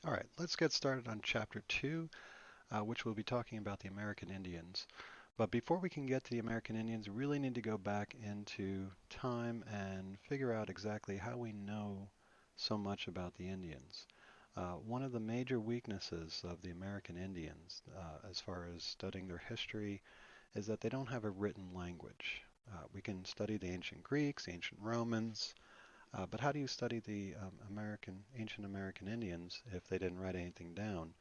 All right, let's get started on Chapter 2, which will be talking about the American Indians. But before we can get to the American Indians, we really need to go back into time and figure out exactly how we know so much about the Indians. One of the major weaknesses of the American Indians, as far as studying their history, is that they don't have a written language. We can study the ancient Greeks, the ancient Romans, but how do you study the ancient American Indians if they didn't write anything down?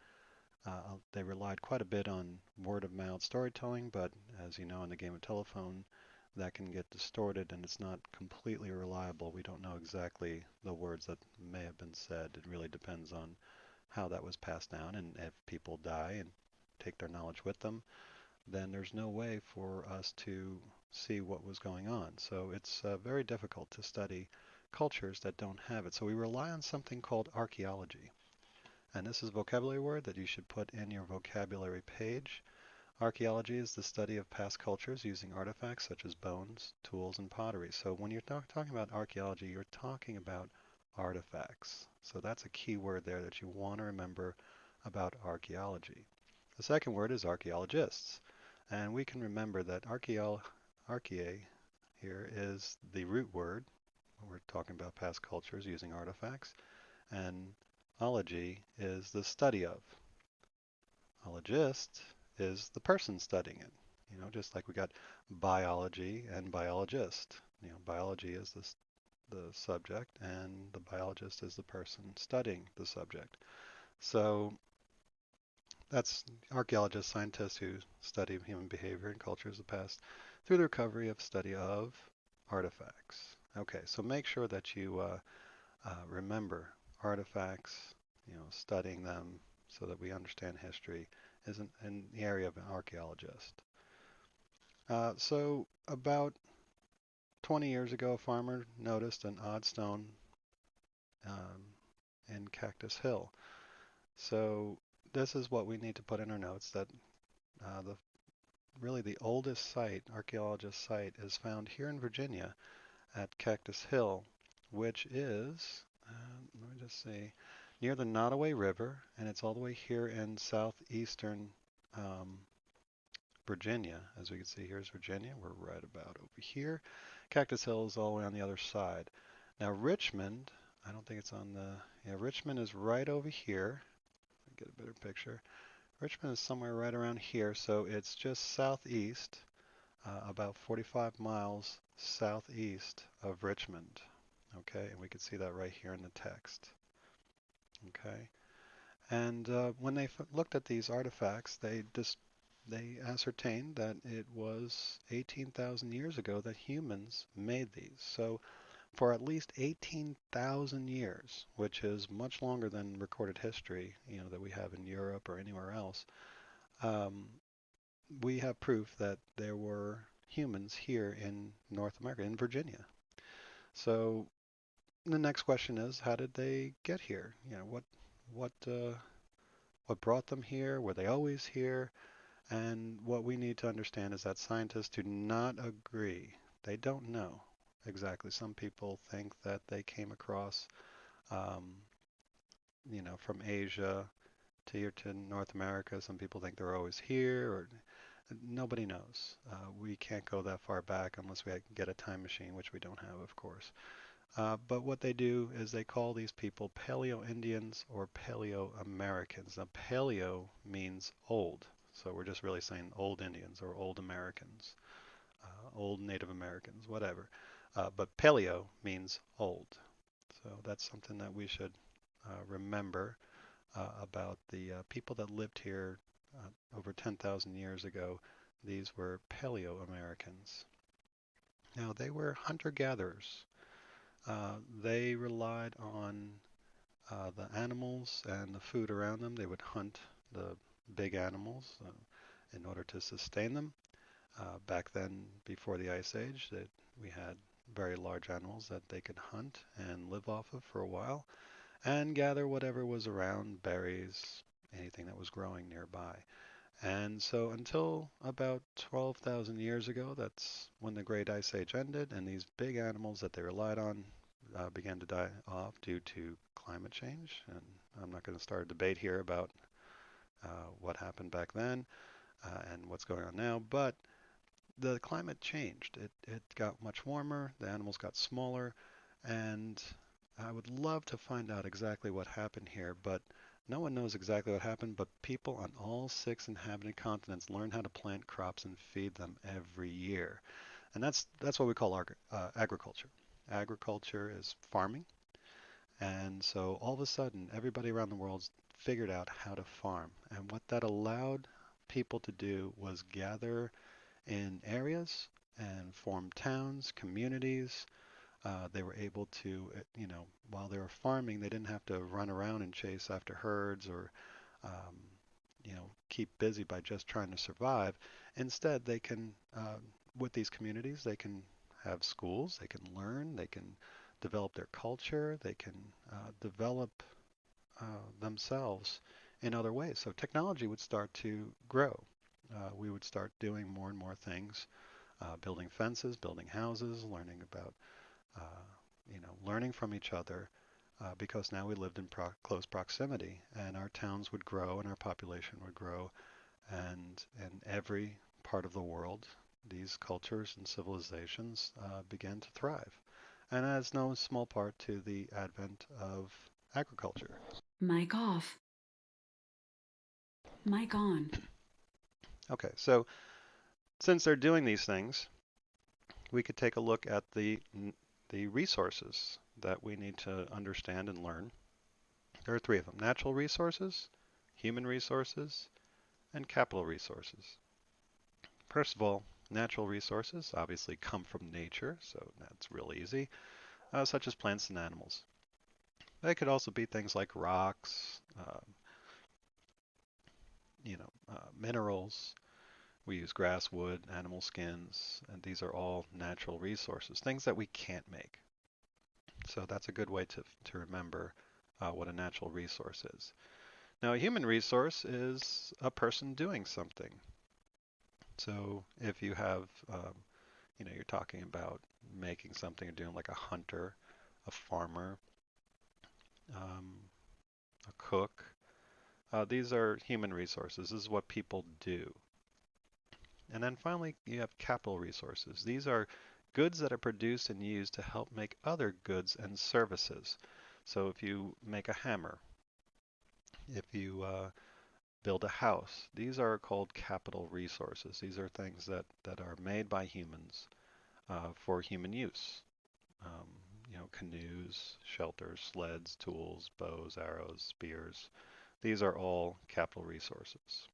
They relied quite a bit on word of mouth storytelling, but as you know, in the game of telephone, that can get distorted and it's not completely reliable. We don't know exactly the words that may have been said. It really depends on how that was passed down, and if people die and take their knowledge with them, then there's no way for us to see what was going on. So it's very difficult to study cultures that don't have it. So we rely on something called archaeology. And this is a vocabulary word that you should put in your vocabulary page. Archaeology is the study of past cultures using artifacts such as bones, tools, and pottery. So when you're talking about archaeology, you're talking about artifacts. So that's a key word there that you want to remember about archaeology. The second word is archaeologists. And we can remember that archaea here is the root word when we're talking about past cultures using artifacts, and ology is the study of. Ologist is the person studying it. Just like we got biology and biologist. Biology is the subject, and the biologist is the person studying the subject. So that's archaeologists, scientists who study human behavior and cultures of the past through the recovery of study of artifacts. Okay, so make sure that you remember artifacts, studying them so that we understand history is in the area of an archaeologist. So about 20 years ago, a farmer noticed an odd stone um, in Cactus Hill. So this is what we need to put in our notes that the really the oldest site, archaeologist site, is found here in Virginia at Cactus Hill, which is, let me just see, near the Nottoway River, and it's all the way here in southeastern um, Virginia. As we can see, here's Virginia. We're right about over here. Cactus Hill is all the way on the other side. Now Richmond, I don't think it's on the, yeah, Richmond is right over here. Get a better picture. Richmond is somewhere right around here, so it's just southeast, about 45 miles southeast of Richmond. Okay, and we can see that right here in the text. Okay, and when they looked at these artifacts, they ascertained that it was 18,000 years ago that humans made these. So for at least 18,000 years, which is much longer than recorded history, that we have in Europe or anywhere else, um, we have proof that there were humans here in North America, in Virginia. So the next question is, how did they get here? What brought them here? Were they always here? And what we need to understand is that scientists do not agree. They don't know exactly. Some people think that they came across, um, from Asia to here to North America. Some people think they're always here, or nobody knows. We can't go that far back unless we get a time machine, which we don't have, of course. But what they do is they call these people Paleo-Indians or Paleo-Americans. Now, Paleo means old, so we're just really saying old Indians or old Americans, old Native Americans, whatever. But Paleo means old. So that's something that we should remember about the people that lived here over 10,000 years ago. These were Paleo-Americans. Now, they were hunter-gatherers. They relied on the animals and the food around them. They would hunt the big animals in order to sustain them. Back then, before the Ice Age, that we had very large animals that they could hunt and live off of for a while and gather whatever was around, berries, anything that was growing nearby. And so until about 12,000 years ago, that's when the Great Ice Age ended, and these big animals that they relied on began to die off due to climate change. And I'm not going to start a debate here about what happened back then and what's going on now, but the climate changed. It got much warmer, the animals got smaller, and I would love to find out exactly what happened here, but no one knows exactly what happened, but people on all six inhabited continents learn how to plant crops and feed them every year. And that's what we call agriculture. Agriculture is farming, and so all of a sudden, everybody around the world figured out how to farm. And what that allowed people to do was gather in areas and form towns, communities. They were able to, while they were farming, they didn't have to run around and chase after herds or, um, keep busy by just trying to survive. Instead, they can, with these communities, they can have schools, they can learn, they can develop their culture, they can develop themselves in other ways. So technology would start to grow. We would start doing more and more things, building fences, building houses, learning about, learning from each other, because now we lived in close proximity, and our towns would grow and our population would grow, and in every part of the world, these cultures and civilizations began to thrive. And that's no small part to the advent of agriculture. Mic off. Mic on. Okay, so since they're doing these things, we could take a look at the resources that we need to understand and learn. There are three of them: natural resources, human resources, and capital resources. First of all, natural resources obviously come from nature, so that's real easy, such as plants and animals. They could also be things like rocks, minerals. We use grass, wood, animal skins, and these are all natural resources, things that we can't make. So that's a good way to remember what a natural resource is. Now, a human resource is a person doing something. So if you have, you're talking about making something or doing like a hunter, a farmer, um, a cook. These are human resources. This is what people do. And then finally, you have capital resources. These are goods that are produced and used to help make other goods and services. So if you make a hammer, if you build a house, these are called capital resources. These are things that are made by humans for human use. Um, canoes, shelters, sleds, tools, bows, arrows, spears. These are all capital resources.